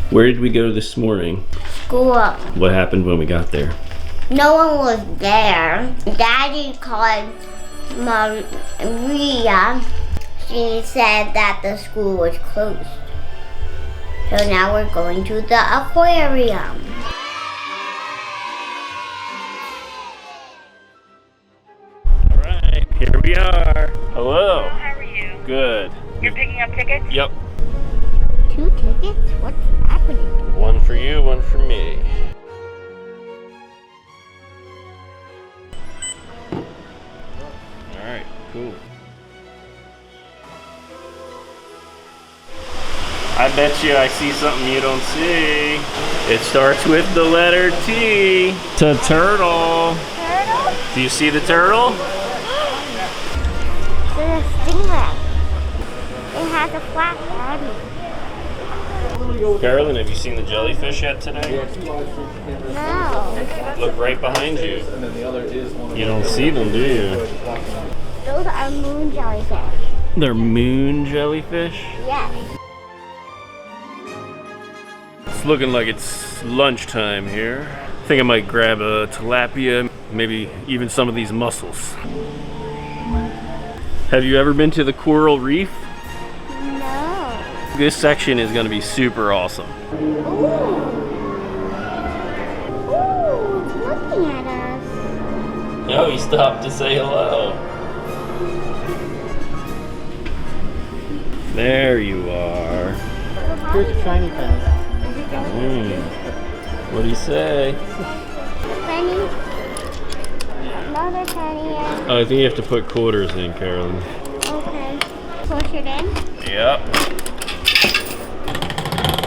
Where did we go this morning? School. What happened when we got there? No one was there. Daddy called Maria. She said that the school was closed. So now we're going to the aquarium. All right, here we are. Hello. How are you? Good. You're picking up tickets? Yep. 2 tickets? What's happening? One for you, one for me. All right, cool. I bet you I see something you don't see. It starts with the letter T. It's a turtle. Turtle? Do you see the turtle? There's a stingray. It has a flat body. Carolyn, have you seen the jellyfish yet today? No. Look right behind you. You don't see them, do you? Those are moon jellyfish. They're moon jellyfish? Yes. It's looking like it's lunchtime here. I think I might grab a tilapia, maybe even some of these mussels. Have you ever been to the coral reef? No. This section is going to be super awesome. Ooh. Ooh, it's looking at us. No, he stopped to say hello. There you are. Here's a shiny penny. What do you say? Penny. Another penny. Oh, I think you have to put quarters in, Carolyn. Okay. Push it in. Yep.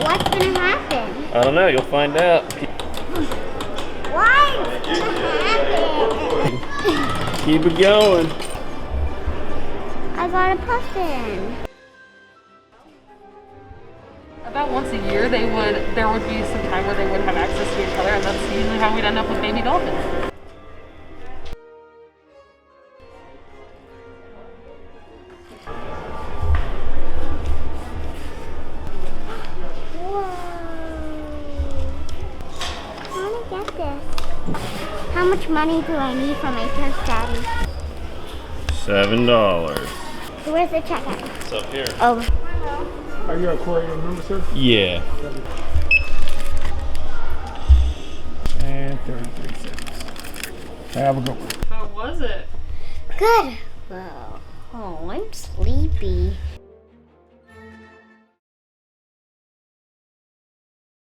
What's gonna happen? I don't know, you'll find out. What's gonna happen? Keep it going. I gotta push it in. About once a year, there would be some time where they would have access to each other, and that's usually how we'd end up with baby dolphins. Whoa. I wanna get this. How much money do I need for my test, Daddy? $7. Where's the checkout? It's up here. Oh. Are you an aquarium member, sir? Yeah. And 33 cents. Have a good one. How was it? Good. Well, oh, I'm sleepy.